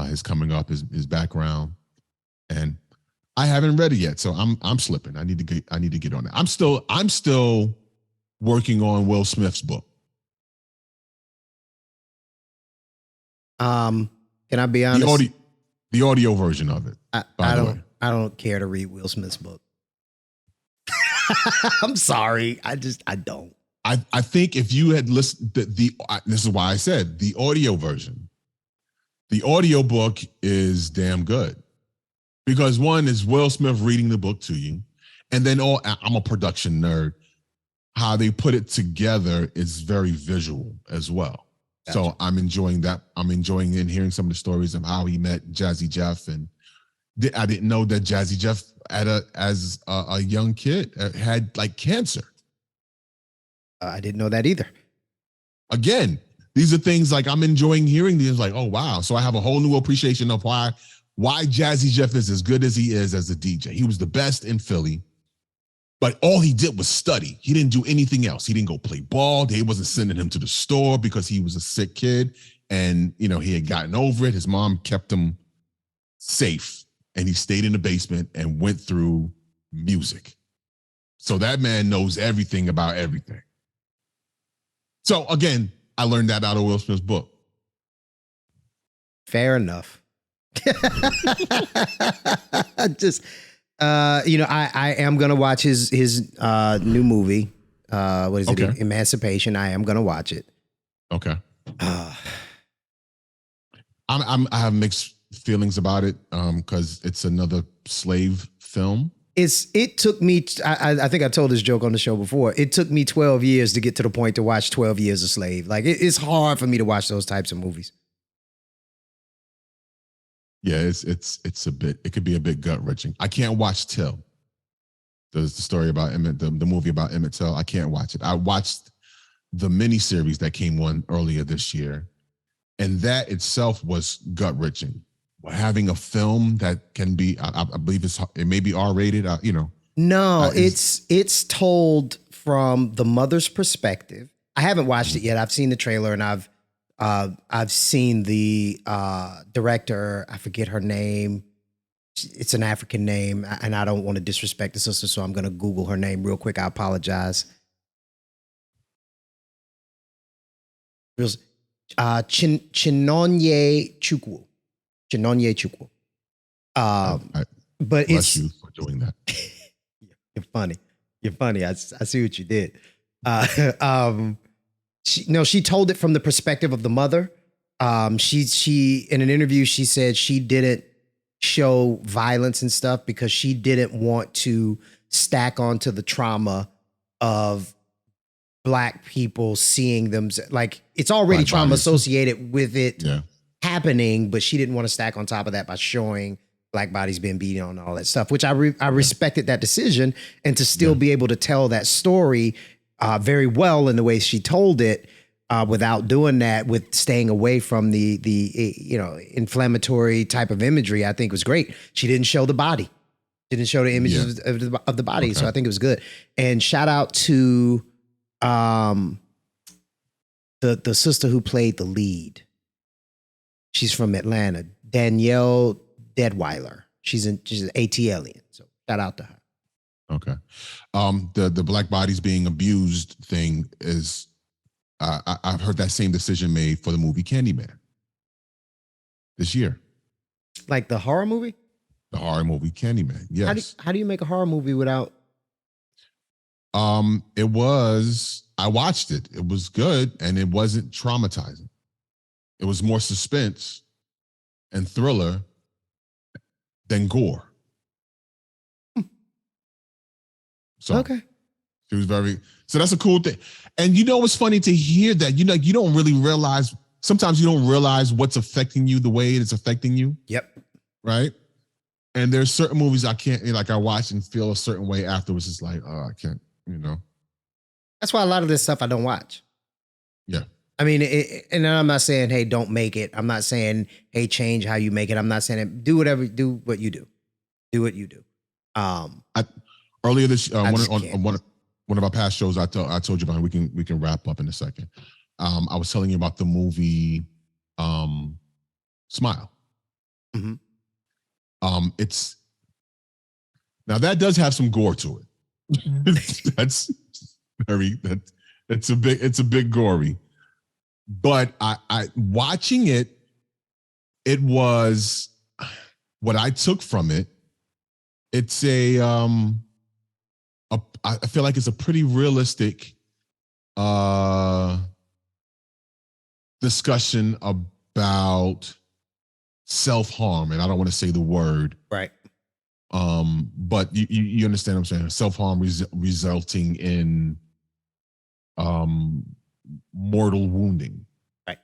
his coming up, his background, and I haven't read it yet, so I'm slipping. I need to get on it. I'm still working on Will Smith's book. Can I be honest? The audio version of it. I don't care to read Will Smith's book. I'm sorry. I don't. I think if you had listened, this is why I said the audio version. The audio book is damn good because one is Will Smith reading the book to you, and then I'm a production nerd. How they put it together is very visual as well. Gotcha. So I'm enjoying that. I'm enjoying and hearing some of the stories of how he met Jazzy Jeff, and I didn't know that Jazzy Jeff as a young kid had like cancer. I didn't know that either. Again, these are things like I'm enjoying hearing these. Like, oh wow! So I have a whole new appreciation of why Jazzy Jeff is as good as he is as a DJ. He was the best in Philly. But all he did was study. He didn't do anything else. He didn't go play ball. They wasn't sending him to the store because he was a sick kid. And, he had gotten over it. His mom kept him safe. And he stayed in the basement and went through music. So that man knows everything about everything. So again, I learned that out of Will Smith's book. Fair enough. I am gonna watch his new movie. What is it? Emancipation. I am gonna watch it. Okay. I have mixed feelings about it because it's another slave film. It took me. I think I told this joke on the show before. It took me 12 years to get to the point to watch 12 Years a Slave. Like it's hard for me to watch those types of movies. Yeah, it's a bit. It could be a bit gut wrenching. I can't watch Till. There's the story about Emmett, the movie about Emmett Till. I can't watch it. I watched the miniseries that came on earlier this year, and that itself was gut wrenching. Having a film that can be, I believe it may be R-rated. No, it's told from the mother's perspective. I haven't watched it yet. I've seen the trailer and I've seen the director. I forget her name. It's an African name, and I don't want to disrespect the sister, so I'm going to Google her name real quick. I apologize. It was Chinonye Chukwu. Chinonye Chukwu. But bless you for doing that. You're funny. You're funny. I see what you did. She told it from the perspective of the mother. She in an interview, she said she didn't show violence and stuff because she didn't want to stack onto the trauma of Black people seeing them. Like it's already Black trauma bodies associated with it happening, but she didn't want to stack on top of that by showing Black bodies being beaten on and all that stuff, which I respected that decision, and to still be able to tell that story very well in the way she told it, without doing that, with staying away from the inflammatory type of imagery, I think was great. She didn't show the body, didn't show the images of the body, so I think it was good. And shout out to the sister who played the lead. She's from Atlanta, Danielle Deadweiler. She's an ATLian, so shout out to her. Okay. The Black bodies being abused thing is, I've heard that same decision made for the movie Candyman this year. Like the horror movie? The horror movie Candyman, yes. How do you make a horror movie without? I watched it. It was good, and it wasn't traumatizing. It was more suspense and thriller than gore. So okay. She was so that's a cool thing. And it's funny to hear that, you don't really realize, sometimes you don't realize what's affecting you the way it is affecting you. Yep. Right. And there's certain movies I can't, I watch and feel a certain way afterwards. It's like, oh, I can't, That's why a lot of this stuff I don't watch. Yeah. I mean, and I'm not saying, hey, don't make it. I'm not saying, hey, change how you make it. I'm not saying do what you do. Do what you do. Earlier this on one of our past shows, I told you about. We can wrap up in a second. I was telling you about the movie Smile. Mm-hmm. It's now that does have some gore to it. That's it's a bit gory. But I watching it, it was what I took from it. It's I feel like it's a pretty realistic discussion about self-harm, and I don't want to say the word. Right. But you understand what I'm saying? Self-harm resulting in mortal wounding. Right.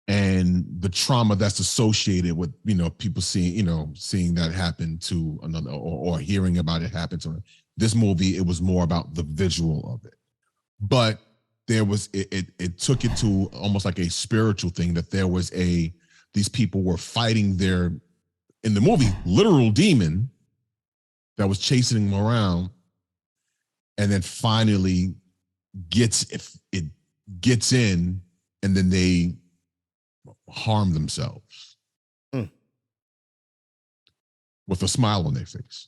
And the trauma that's associated with, people seeing that happen to another, or hearing about it happen to this movie. It was more about the visual of it. But there was, it took it to almost like a spiritual thing, that there was these people were fighting their, in the movie, literal demon that was chasing them around, and then finally gets in, and then they harm themselves with a smile on their face.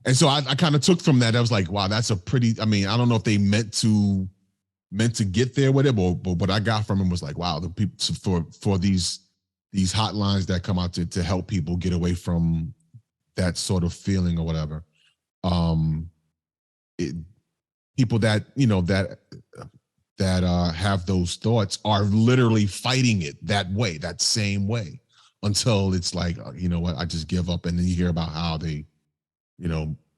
And so I kind of took from that. I was like, wow, that's a pretty, I don't know if they meant to get there with it, but what I got from him was like, wow, the people for these hotlines that come out to help people get away from that sort of feeling or whatever. People that, that have those thoughts are literally fighting it that same way, until it's like, you know what, I just give up. And then you hear about how they,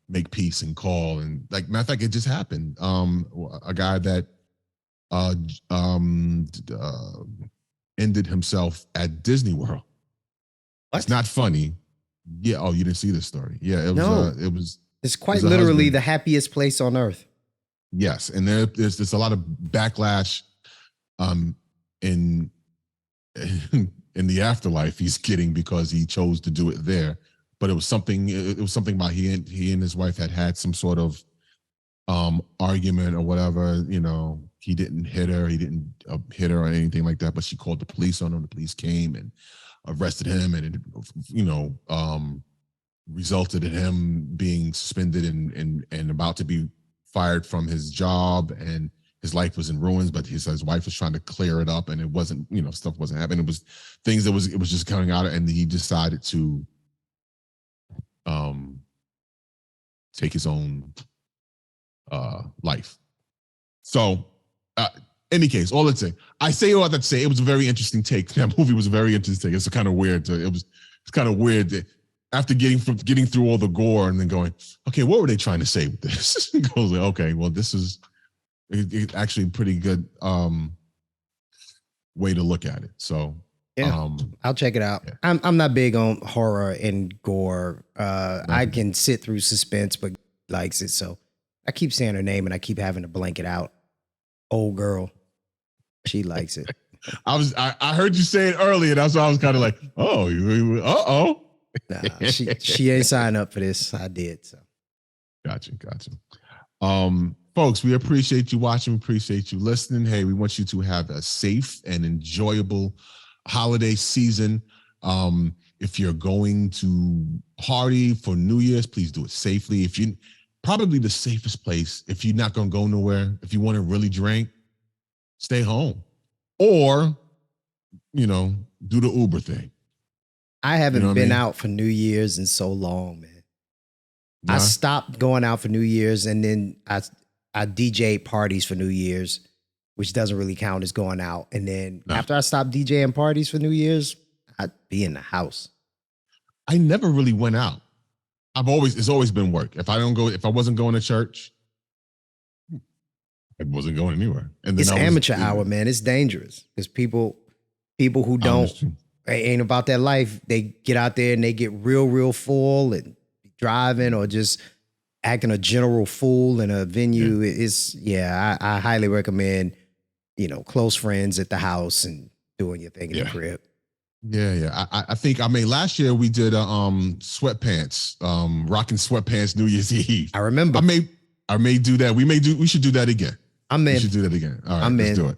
make peace and call. And like, matter of fact, it just happened. A guy that ended himself at Disney World. What? It's not funny. Yeah. Oh, you didn't see this story? Yeah. It was. It's quite literally the happiest place on earth. Yes, and there's a lot of backlash, in the afterlife he's getting, because he chose to do it there. But it was something about he and his wife had some sort of argument or whatever. He didn't hit her. He didn't hit her or anything like that. But she called the police on him. The police came and arrested him, and it, resulted in him being suspended and about to be fired from his job, and his life was in ruins. But his wife was trying to clear it up, and it wasn't, stuff wasn't happening. It was things it was just coming out, and he decided to take his own life. So, any case, all I'd say, all that to say, it was a very interesting take. That movie was a very interesting take. It's kind of weird. It's kind of weird that after getting through all the gore and then going, okay, what were they trying to say with this? It goes like, okay, well, this is actually a pretty good way to look at it. So yeah, I'll check it out. Yeah. I'm not big on horror and gore. I can sit through suspense, but likes it. So I keep saying her name and I keep having to blank it out. Old girl, she likes it. I heard you say it earlier. That's why I was kind of like, oh. Nah, she ain't signed up for this. I did. So gotcha. Folks, we appreciate you watching. We appreciate you listening. Hey, we want you to have a safe and enjoyable holiday season. If you're going to party for New Year's, please do it safely. If you probably the safest place, if you're not going to go nowhere, if you want to really drink, stay home, or do the Uber thing. I haven't been out for New Year's in so long, man. Nah. I stopped going out for New Year's, and then I DJ'd parties for New Year's, which doesn't really count as going out. And then after I stopped DJing parties for New Year's, I'd be in the house. I never really went out. It's always been work. If I wasn't going to church, I wasn't going anywhere. And then it's amateur hour, man. It's dangerous because people who ain't about that life, they get out there and they get real full and driving or just acting a general fool in a venue. I highly recommend, close friends at the house and doing your thing in the crib. Yeah. I think last year we did sweatpants, rocking sweatpants New Year's Eve. I remember. I may do that. We should do that again. I'm in. We should do that again. All right, let's do it.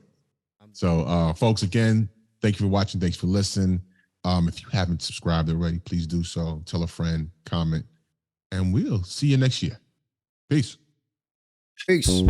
So folks, again, thank you for watching. Thanks for listening. If you haven't subscribed already, please do so. Tell a friend, comment, and we'll see you next year. Peace. Peace.